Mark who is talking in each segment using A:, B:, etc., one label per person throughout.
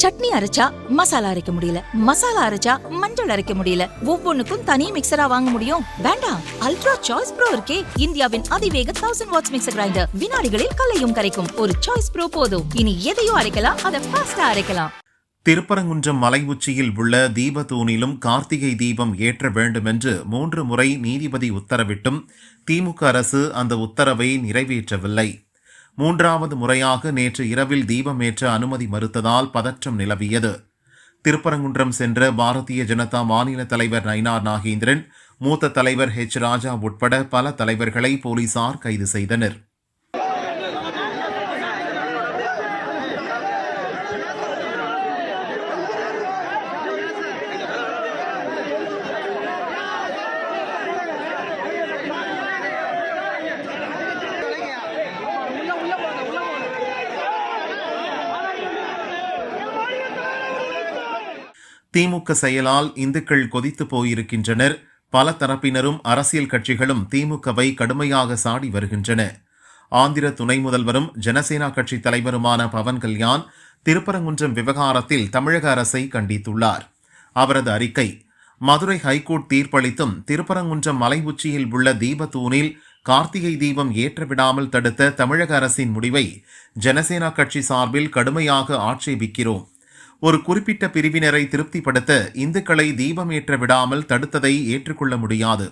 A: சட்னி அரைச்சா மசாலா அரைக்க முடியல, மசாலா அரைச்சா மஞ்சள் அரைக்க முடியல, ஒவ்வொன்னுக்கும் தனி மிக்சரா வாங்க முடியும்? வேண்டாம், அல்ட்ரா சாய்ஸ் ப்ரோ இருக்கே, இந்தியாவின் அதிவேக 1000 வாட்ஸ் மிக்சர் கிரைண்டர், வினாடிகளில் கலையும் கரைக்கும். ஒரு சாய்ஸ் ப்ரோ போதும். இனி எதையும் அரைக்கலாம், அதை ஃபாஸ்டா அரைக்கலாம்.
B: திருப்பரங்குன்றம் மலை உச்சியில் உள்ள தீபத்தூணிலும் கார்த்திகை தீபம் ஏற்ற வேண்டும் என்று 3 முறை நீதிபதி உத்தரவிட்டும் திமுக அரசு அந்த உத்தரவை நிறைவேற்றவில்லை. 3வது முறையாக நேற்று இரவில் தீபமேற்ற அனுமதி மறுத்ததால் பதற்றம் நிலவியது. திருப்பரங்குன்றம் சென்ற பாரதிய ஜனதா மாநில தலைவர் நயினார் நாகேந்திரன், மூத்த தலைவர் ராஜா உட்பட பல தலைவர்களை போலீசார் கைது செய்தனர். திமுக செயலால் இந்துக்கள் கொதித்து போயிருக்கின்றனர். பல தரப்பினரும் அரசியல் கட்சிகளும் திமுகவை கடுமையாக சாடி வருகின்றன. ஆந்திர துணை முதல்வரும் ஜனசேனா கட்சி தலைவருமான பவன் கல்யாண் திருப்பரங்குன்றம் விவகாரத்தில் தமிழக அரசை கண்டித்துள்ளார். அவரது அறிக்கை: மதுரை ஹைகோர்ட் தீர்ப்பளித்தும் திருப்பரங்குன்றம் மலை உச்சியில் உள்ள தீபத்தூணில் கார்த்திகை தீபம் ஏற்றவிடாமல் தடுத்த தமிழக அரசின் முடிவை ஜனசேனா கட்சி சார்பில் கடுமையாக ஆட்சேபிக்கிறோம். ஒரு குறிப்பிட்ட பிரிவினரை திருப்திப்படுத்த இந்துக்களை தீபமேற்ற விடாமல் தடுத்ததை ஏற்றுக்கொள்ள முடியாது.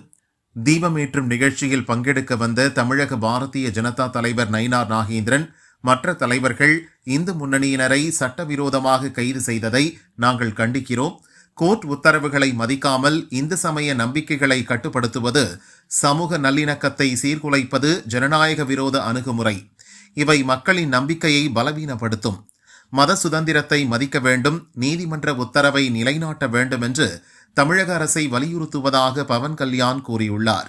B: தீபமேற்றும் நிகழ்ச்சியில் பங்கெடுக்க வந்த தமிழக பாரதிய ஜனதா தலைவர் நயினார் நாகேந்திரன், மற்ற தலைவர்கள் இந்து முன்னணியினரை சட்டவிரோதமாக கைது செய்ததை நாங்கள் கண்டிக்கிறோம். கோர்ட் உத்தரவுகளை மதிக்காமல் இந்து சமய நம்பிக்கைகளை கட்டுப்படுத்துவது சமூக நல்லிணக்கத்தை சீர்குலைப்பது ஜனநாயக விரோத அணுகுமுறை. இவை மக்களின் நம்பிக்கையை பலவீனப்படுத்தும். மத சுதந்திரத்தை மதிக்க வேண்டும், நீதிமன்ற உத்தரவை நிலைநாட்ட வேண்டும் என்று தமிழக அரசை வலியுறுத்துவதாக பவன் கல்யாண் கூறியுள்ளார்.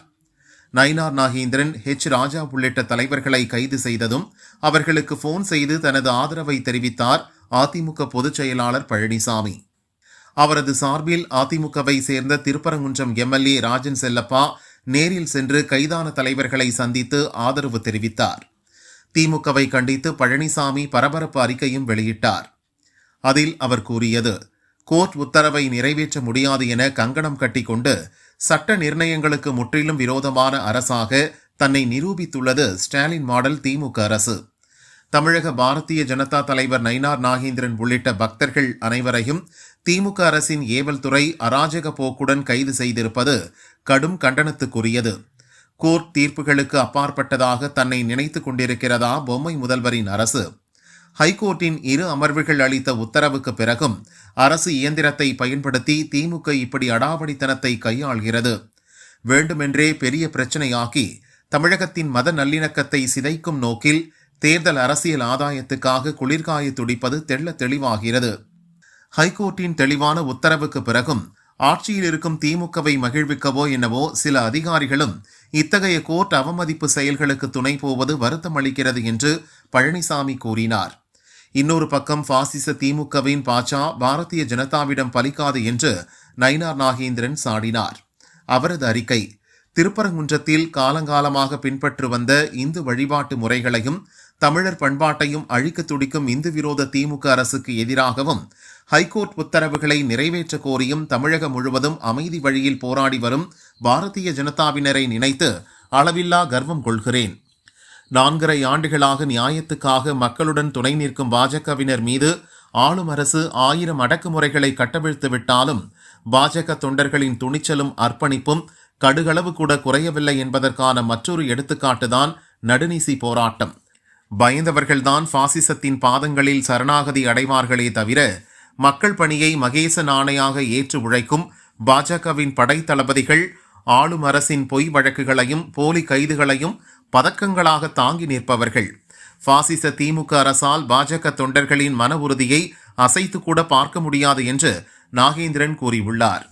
B: நயினார் நாகேந்திரன், ராஜா உள்ளிட்ட தலைவர்களை கைது செய்ததும் அவர்களுக்கு போன் செய்து தனது ஆதரவை தெரிவித்தார் அதிமுக பொதுச் செயலாளர் பழனிசாமி. அவரது சார்பில் அதிமுகவை சேர்ந்த திருப்பரங்குன்றம் எம்எல்ஏ ராஜன் செல்லப்பா நேரில் சென்று கைதான தலைவர்களை சந்தித்து ஆதரவு தெரிவித்தார். திமுகவை கண்டித்து பழனிசாமி பரபரப்பு அறிக்கையும் வெளியிட்டார். அதில் அவர் கூறியது: கோர்ட் உத்தரவை நிறைவேற்ற முடியாது என கங்கணம் கட்டிக்கொண்டு சட்ட நிர்ணயங்களுக்கு முற்றிலும் விரோதமான அரசாக தன்னை நிரூபித்துள்ளது ஸ்டாலின் மாடல் திமுக அரசு. தமிழக பாரதிய ஜனதா தலைவர் நயினார் நாகேந்திரன் உள்ளிட்ட பக்தர்கள் அனைவரையும் திமுக அரசின் ஏவல் துறை அராஜக போக்குடன் கைது செய்திருப்பது கடும் கண்டனத்துக்குரியது. கோர்ட் தீர்ப்புகளுக்கு அப்பாற்பட்டதாக தன்னை நினைத்துக் கொண்டிருக்கிறதா பொம்மை முதல்வரின் அரசு? ஹைகோர்ட்டின் 2 அமர்வுகள் அளித்த உத்தரவுக்கு பிறகும் அரசு இயந்திரத்தை பயன்படுத்தி திமுக இப்படி அடாவடித்தனத்தை கையாள்கிறது. வேண்டுமென்றே பெரிய பிரச்சனையாக்கி தமிழகத்தின் மத நல்லிணக்கத்தை சிதைக்கும் நோக்கில் தேர்தல் அரசியல் ஆதாயத்துக்காக குளிர்காய துடிப்பது தெள்ள தெளிவாகிறது. ஹைகோர்ட்டின் தெளிவான உத்தரவுக்கு பிறகும் ஆட்சியில் இருக்கும் திமுகவை மகிழ்விக்கவோ என்னவோ சில அதிகாரிகளும் இத்தகைய கோர்ட் அவமதிப்பு செயல்களுக்கு துணை போவது வருத்தம் அளிக்கிறது என்று பழனிசாமி கூறினார். இன்னொரு பக்கம் பாசிச திமுகவின் பாஜ பாரதிய ஜனதாவிடம் பலிக்காது என்று நயினார் நாகேந்திரன் சாடினார். அவரது அறிக்கை: திருப்பரங்குன்றத்தில் காலங்காலமாக பின்பற்று வந்த இந்து வழிபாட்டு முறைகளையும் தமிழர் பண்பாட்டையும் அழிக்க துடிக்கும் இந்து விரோத திமுக அரசுக்கு எதிராகவும் ஹைகோர்ட் உத்தரவுகளை நிறைவேற்ற கோரியும் தமிழகம் முழுவதும் அமைதி வழியில் போராடி வரும் பாரதிய ஜனதாவினரை நினைத்து அளவில்லா கர்வம் கொள்கிறேன். 4.5 ஆண்டுகளாக நியாயத்துக்காக மக்களுடன் துணை நிற்கும் பாஜகவினர் மீது ஆளும் அரசு 1000 அடக்குமுறைகளை கட்டவிழ்த்து விட்டாலும் பாஜக தொண்டர்களின் துணிச்சலும் அர்ப்பணிப்பும் கடுகளவு கூட குறையவில்லை என்பதற்கான மற்றொரு எடுத்துக்காட்டுதான் நடுநிசி போராட்டம். பயந்தவர்கள்தான் பாசிசத்தின் பாதங்களில் சரணாகதி அடைவார்களே தவிர மக்கள் பணியை மகேச நாணையாக ஏற்று உழைக்கும் பாஜகவின் படை தளபதிகள் ஆளும் அரசின் பொய் வழக்குகளையும் போலி கைதுகளையும் பதக்கங்களாக தாங்கி நிற்பவர்கள். பாசிச திமுக அரசால் பாஜக தொண்டர்களின் மன உறுதியை அசைத்து கூட பார்க்க முடியாது என்று நாகேந்திரன் கூறியுள்ளார்.